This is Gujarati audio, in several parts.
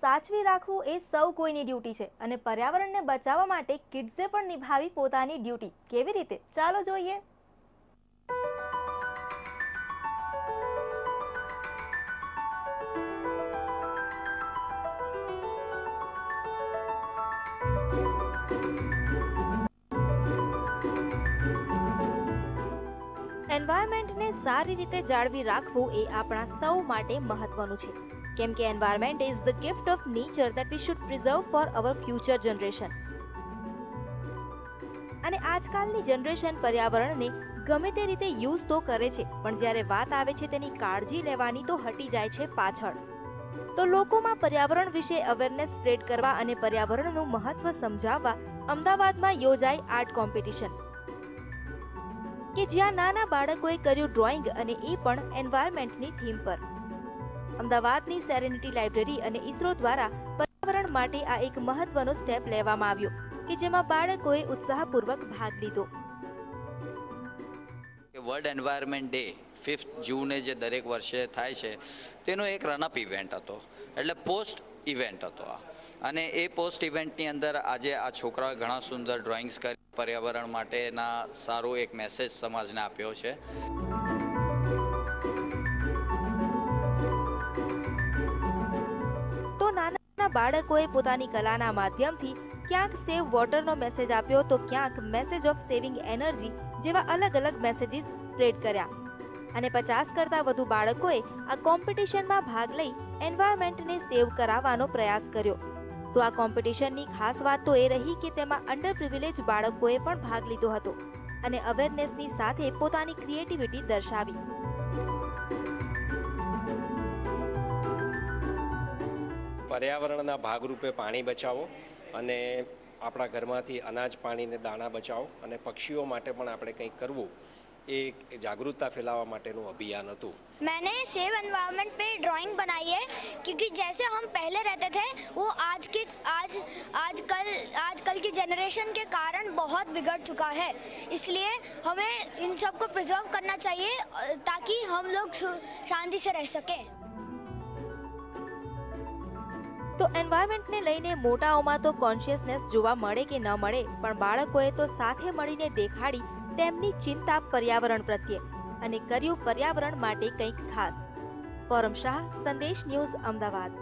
સાચવી રાખવું એ સૌ કોઈની ડ્યુટી છે અને પર્યાવરણને બચાવવા માટે કિડ્સે પણ નિભાવી પોતાની ડ્યુટી. કેવી રીતે? ચાલો જોઈએ. એન્વાયરમેન્ટને સારી રીતે જાળવી રાખવું એ આપણા સૌ માટે મહત્વનું છે, કેમ કે environment is the gift of nature that we should preserve for our future generation. અને આજકાલની જનરેશન પર્યાવરણને ગમે તે રીતે યુઝ તો કરે છે, પણ જ્યારે વાત આવે છે તેની કાળજી લેવાની તો હટી જાય છે પાછળ. તો લોકોમાં પર્યાવરણ વિશે અવેરનેસ સ્પ્રેડ કરવા અને પર્યાવરણનું મહત્વ સમજાવવા અમદાવાદમાં યોજાઈ આર્ટ કોમ્પિટિશન, કે જ્યાં નાના બાળકોએ કર્યું ડ્રોઈંગ અને એ પણ એન્વાયરમેન્ટની થીમ પર. અમદાવાદની સેરેનિટી લાઇબ્રેરી અને ઇસરો દ્વારા પર્યાવરણ માટે આ એક મહત્વનો સ્ટેપ લેવામાં આવ્યો, કે જેમાં બાળકોએ ઉત્સાહપૂર્વક ભાગ લીધો. વર્લ્ડ એન્વાયરમેન્ટ ડે 5th જૂને જે દરેક વર્ષે થાય છે તેનો એક રનઅપ ઇવેન્ટ હતો, એટલે પોસ્ટ ઇવેન્ટ હતો આ. અને એ પોસ્ટ ઇવેન્ટની અંદર આજે આ છોકરાઓએ ઘણા સુંદર ડ્રોઈંગ્સ કરી પર્યાવરણ માટેના સારો એક મેસેજ સમાજને આપ્યો છે. તો નાના બાળકોએ પોતાની કલાના માધ્યમથી ક્યાંક સેવ વોટરનો મેસેજ આપ્યો, તો ક્યાંક મેસેજ ઓફ સેવિંગ એનર્જી જેવા અલગ અલગ મેસેજીસ સ્પ્રેડ કર્યા. અને 50 કરતાં વધુ બાળકોએ આ કોમ્પિટિશનમાં ભાગ લઈ એન્વાયરમેન્ટને સેવ કરાવવાનો પ્રયાસ કર્યો. તો આ કોમ્પિટિશનની ખાસ વાત તો એ રહી કે તેમાં અંડર પ્રિવિલેજ બાળકોએ પણ ભાગ લીધો હતો અને અવેરનેસની સાથે પોતાની ક્રિએટિવિટી દર્શાવી. પર્યાવરણના ભાગરૂપે પાણી બચાવો અને આપણા ઘરમાંથી અનાજ પાણીને દાણા બચાવો અને પક્ષીઓ માટે પણ આપણે કંઈક કરવું, એ जागरूकता फैलावा माटेનું अभियान હતું. मैंने सेव एनवायरनमेंट पे ड्राइंग बनाई है, क्योंकि जैसे हम पहले रहते थे वो आजकल की जनरेशन के कारण बहुत बिगड़ चुका है. इसलिए हमें इन सब को प्रिजर्व करना चाहिए ताकि हम लोग शांति से रह सकें. તો એન્વાયરમેન્ટને લઈને મોટાઓમાં તો કોન્શિયસનેસ જોવા મળે કે ન મળે, પણ બાળકોએ તો સાથે મળીને દેખાડી તેમની ચિંતા પર્યાવરણ પ્રત્યે અને કર્યું પર્યાવરણ માટે કંઈક ખાસ. ફોરમ શાહ, સંદેશ ન્યૂઝ, અમદાવાદ.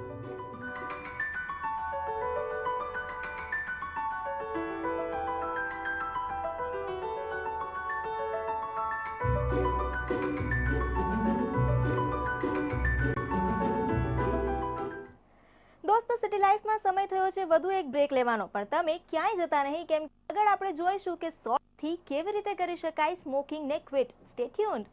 દોસ્તો, સિટી લાઈફમાં સમય થયો છે વધુ એક બ્રેક લેવાનો, પણ તમે ક્યાંય જતા નહીં, કેમ આગળ આપણે જોઈશું કે સોલ્ટથી કેવી રીતે કરી શકાય સ્મોકિંગને ક્વિટ. Stay tuned.